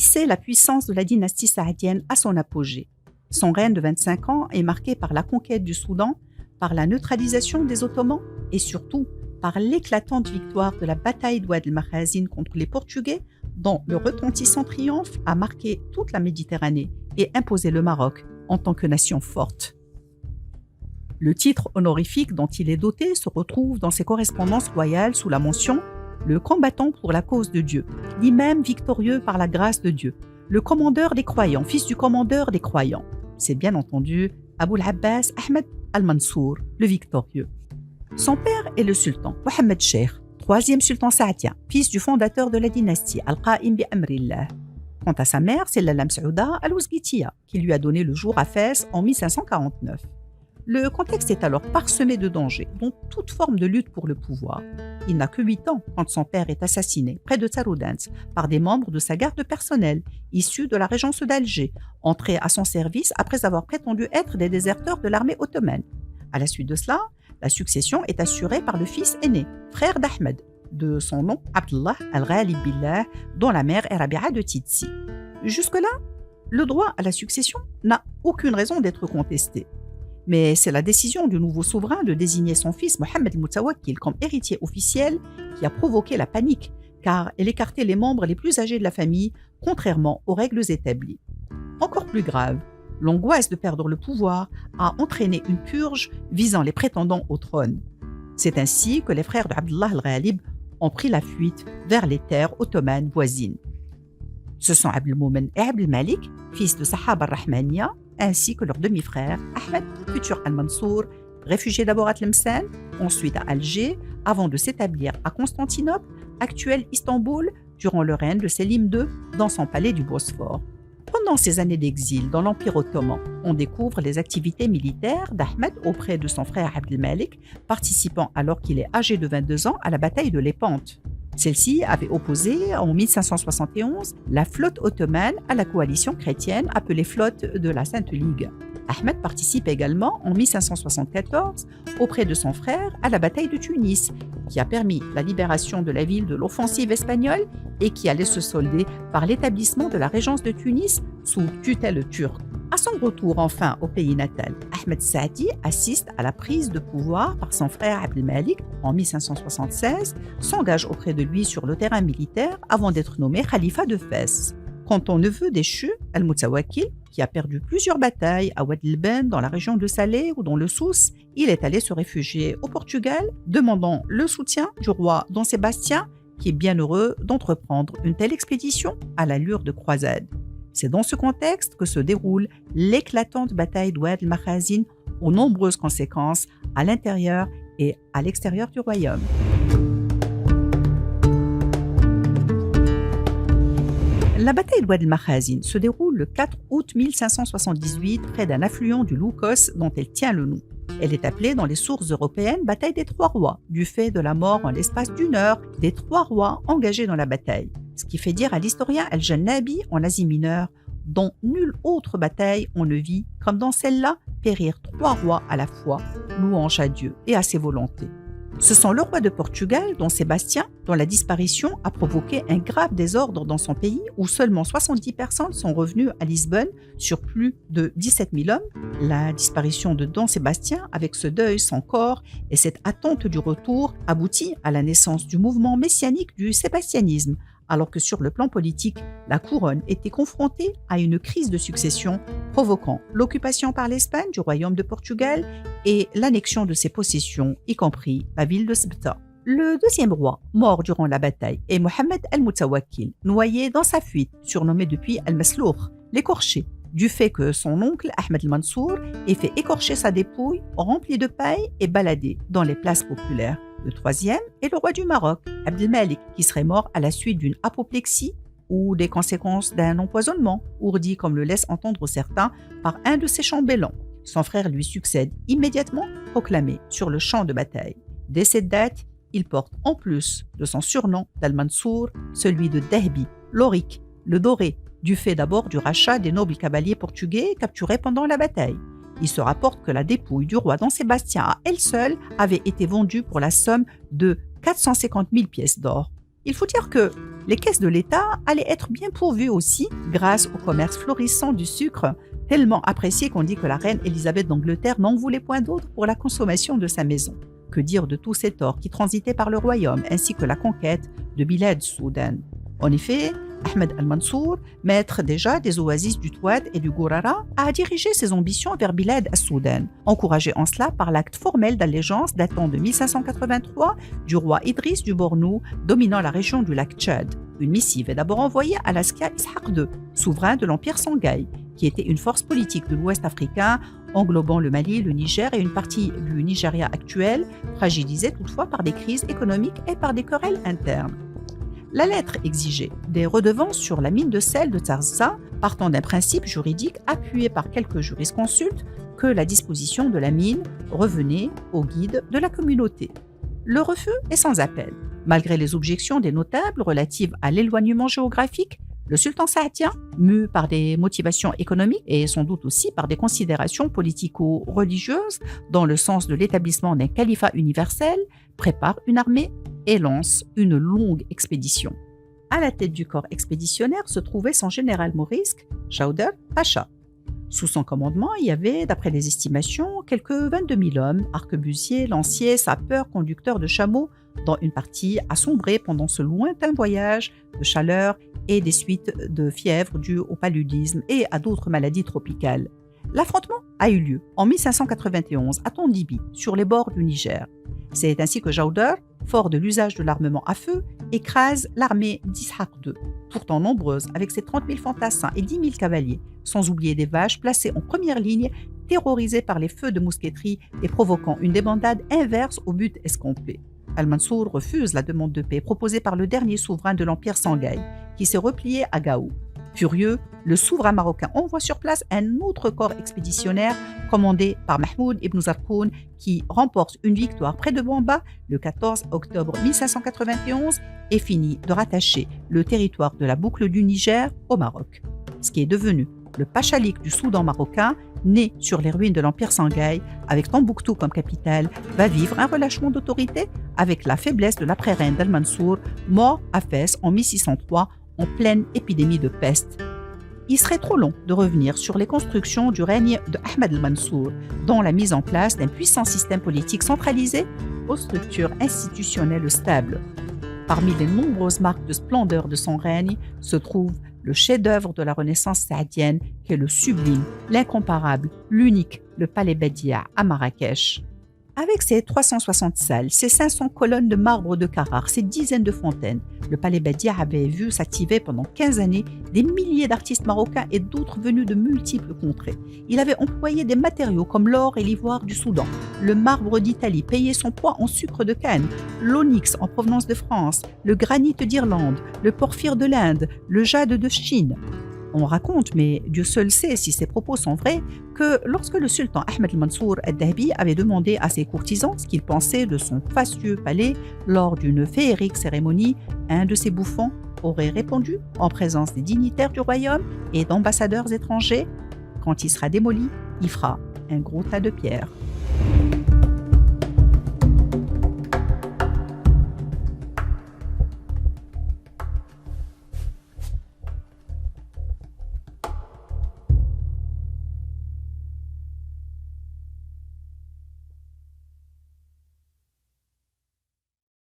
C'est la puissance de la dynastie saadienne à son apogée. Son règne de 25 ans est marqué par la conquête du Soudan, par la neutralisation des Ottomans et surtout par l'éclatante victoire de la bataille d'Oued el-Makhazin contre les Portugais, dont le retentissant triomphe a marqué toute la Méditerranée et imposé le Maroc en tant que nation forte. Le titre honorifique dont il est doté se retrouve dans ses correspondances royales sous la mention « Le combattant pour la cause de Dieu », l'imam victorieux par la grâce de Dieu, le commandeur des croyants, fils du commandeur des croyants. C'est bien entendu Abou al-Abbas Ahmed al-Mansour, le victorieux. Son père est le sultan Mohammed Cheikh, troisième sultan saadien, fils du fondateur de la dynastie Al-Qa'im bi Amrillah. Quant à sa mère, c'est Lala Msouda al-Ouzghitiya, qui lui a donné le jour à Fès en 1549. Le contexte est alors parsemé de dangers, dont toute forme de lutte pour le pouvoir. Il n'a que 8 ans quand son père est assassiné près de Tsaroudens par des membres de sa garde personnelle, issus de la régence d'Alger, entrés à son service après avoir prétendu être des déserteurs de l'armée ottomane. À la suite de cela, la succession est assurée par le fils aîné, frère d'Ahmed, de son nom Abdullah al-Ghalib Billah, dont la mère est Rabia de Titsi. Jusque-là, le droit à la succession n'a aucune raison d'être contesté. Mais c'est la décision du nouveau souverain de désigner son fils Mohammed al-Mutawakkil comme héritier officiel qui a provoqué la panique, car elle écartait les membres les plus âgés de la famille, contrairement aux règles établies. Encore plus grave, l'angoisse de perdre le pouvoir a entraîné une purge visant les prétendants au trône. C'est ainsi que les frères d'Abdullah al-Ghalib ont pris la fuite vers les terres ottomanes voisines. Ce sont Abdelmoumen et Abdelmalik, fils de Sahab al-Rahmaniya, ainsi que leur demi-frère Ahmed, futur al-Mansour, réfugié d'abord à Tlemcen, ensuite à Alger, avant de s'établir à Constantinople, actuel Istanbul, durant le règne de Selim II, dans son palais du Bosphore. Pendant ces années d'exil dans l'Empire ottoman, on découvre les activités militaires d'Ahmed auprès de son frère Abdelmalik, participant alors qu'il est âgé de 22 ans à la bataille de Lépante. Celle-ci avait opposé en 1571 la flotte ottomane à la coalition chrétienne appelée flotte de la Sainte Ligue. Ahmed participe également en 1574 auprès de son frère à la bataille de Tunis, qui a permis la libération de la ville de l'offensive espagnole et qui allait se solder par l'établissement de la régence de Tunis sous tutelle turque. À son retour enfin au pays natal, Ahmed Saadi assiste à la prise de pouvoir par son frère Abdelmalik en 1576, s'engage auprès de lui sur le terrain militaire avant d'être nommé khalifa de Fès. Quant au neveu déchu, Al-Mutawakkil, qui a perdu plusieurs batailles à Oued el-Ben dans la région de Salé ou dans le Souss, il est allé se réfugier au Portugal, demandant le soutien du roi Don Sébastien, qui est bien heureux d'entreprendre une telle expédition à l'allure de croisade. C'est dans ce contexte que se déroule l'éclatante bataille d'Oued el-Makhazin aux nombreuses conséquences à l'intérieur et à l'extérieur du royaume. La bataille d'Oued el-Makhazin se déroule le 4 août 1578 près d'un affluent du Loukos dont elle tient le nom. Elle est appelée dans les sources européennes bataille des Trois Rois, du fait de la mort en l'espace d'1 heure des 3 rois engagés dans la bataille. Ce qui fait dire à l'historien Al-Jannabi en Asie mineure, dont nulle autre bataille on ne vit comme dans celle-là périr 3 rois à la fois, louange à Dieu et à ses volontés. Ce sont le roi de Portugal, Don Sébastien, dont la disparition a provoqué un grave désordre dans son pays où seulement 70 personnes sont revenues à Lisbonne sur plus de 17 000 hommes. La disparition de Don Sébastien, avec ce deuil sans corps et cette attente du retour, aboutit à la naissance du mouvement messianique du sébastianisme, alors que sur le plan politique, la couronne était confrontée à une crise de succession provoquant l'occupation par l'Espagne du royaume de Portugal et l'annexion de ses possessions, y compris la ville de Ceuta. Le deuxième roi, mort durant la bataille, est Mohammed al-Mutawakkil, noyé dans sa fuite, surnommé depuis al-Maslour, l'écorché, du fait que son oncle Ahmed al-Mansour ait fait écorcher sa dépouille remplie de paille et baladée dans les places populaires. Le troisième est le roi du Maroc, Abdelmalik, qui serait mort à la suite d'une apoplexie ou des conséquences d'un empoisonnement, ourdi comme le laissent entendre certains par un de ses chambellans. Son frère lui succède immédiatement, proclamé sur le champ de bataille. Dès cette date, il porte en plus de son surnom d'Al-Mansour, celui de Dehbi, l'Auric, le Doré, du fait d'abord du rachat des nobles cavaliers portugais capturés pendant la bataille. Il se rapporte que la dépouille du roi Don Sébastien à elle seule avait été vendue pour la somme de 450 000 pièces d'or. Il faut dire que Les caisses de l'État allaient être bien pourvues aussi grâce au commerce florissant du sucre, tellement apprécié qu'on dit que la reine Élisabeth d'Angleterre n'en voulait point d'autre pour la consommation de sa maison. Que dire de tous ces ors qui transitaient par le royaume ainsi que la conquête de Bilad Soudan. En effet, Ahmed al-Mansour, maître déjà des oasis du Touad et du Gourara, a dirigé ses ambitions vers Bilad al-Soudan, encouragé en cela par l'acte formel d'allégeance datant de 1583 du roi Idriss du Bornou, dominant la région du lac Tchad. Une missive est d'abord envoyée à l'Askia Ishaq II, souverain de l'Empire Sangaï, qui était une force politique de l'Ouest africain, englobant le Mali, le Niger et une partie du Nigeria actuel, fragilisée toutefois par des crises économiques et par des querelles internes. La lettre exigeait des redevances sur la mine de sel de Zarza, partant d'un principe juridique appuyé par quelques jurisconsultes que la disposition de la mine revenait au guide de la communauté. Le refus est sans appel. Malgré les objections des notables relatives à l'éloignement géographique, le sultan saadien, mu par des motivations économiques et sans doute aussi par des considérations politico-religieuses dans le sens de l'établissement d'un califat universel, prépare une armée et lance une longue expédition. À la tête du corps expéditionnaire se trouvait son général morisque, Chowdhury Pacha. Sous son commandement, il y avait, d'après les estimations, quelques 22 000 hommes, arquebusiers, lanciers, sapeurs, conducteurs de chameaux, dont une partie a sombré pendant ce lointain voyage de chaleur et des suites de fièvre dues au paludisme et à d'autres maladies tropicales. L'affrontement a eu lieu en 1591 à Tondibi, sur les bords du Niger. C'est ainsi que Chowdhury, fort de l'usage de l'armement à feu, écrase l'armée d'Ishaq II, pourtant nombreuse avec ses 30 000 fantassins et 10 000 cavaliers, sans oublier des vaches placées en première ligne, terrorisées par les feux de mousqueterie et provoquant une débandade inverse au but escompté. Al-Mansour refuse la demande de paix proposée par le dernier souverain de l'Empire Sangaï, qui s'est replié à Gao. Furieux, le souverain marocain envoie sur place un autre corps expéditionnaire commandé par Mahmoud ibn Zarqoun qui remporte une victoire près de Bamba le 14 octobre 1591 et finit de rattacher le territoire de la boucle du Niger au Maroc. Ce qui est devenu le Pachalik du Soudan marocain, né sur les ruines de l'Empire Sangaï, avec Tombouctou comme capitale, va vivre un relâchement d'autorité avec la faiblesse de l'après-reine d'Al-Mansour, mort à Fès en 1603 en pleine épidémie de peste. Il serait trop long de revenir sur les constructions du règne de Ahmed al-Mansour, dont la mise en place d'un puissant système politique centralisé aux structures institutionnelles stables. Parmi les nombreuses marques de splendeur de son règne se trouve le chef-d'œuvre de la Renaissance saadienne qu'est le sublime, l'incomparable, l'unique, le Palais Bedia à Marrakech. Avec ses 360 salles, ses 500 colonnes de marbre de Carrare, ses dizaines de fontaines, le Palais Bedia avait vu s'activer pendant 15 années des milliers d'artistes marocains et d'autres venus de multiples contrées. Il avait employé des matériaux comme l'or et l'ivoire du Soudan, le marbre d'Italie payé son poids en sucre de canne, l'onyx en provenance de France, le granit d'Irlande, le porphyre de l'Inde, le jade de Chine. On raconte, mais Dieu seul sait si ces propos sont vrais, que lorsque le sultan Ahmed al-Mansour al-Dahbi avait demandé à ses courtisans ce qu'ils pensaient de son fastueux palais lors d'une féerique cérémonie, un de ses bouffons aurait répondu en présence des dignitaires du royaume et d'ambassadeurs étrangers: « Quand il sera démoli, il fera un gros tas de pierres. »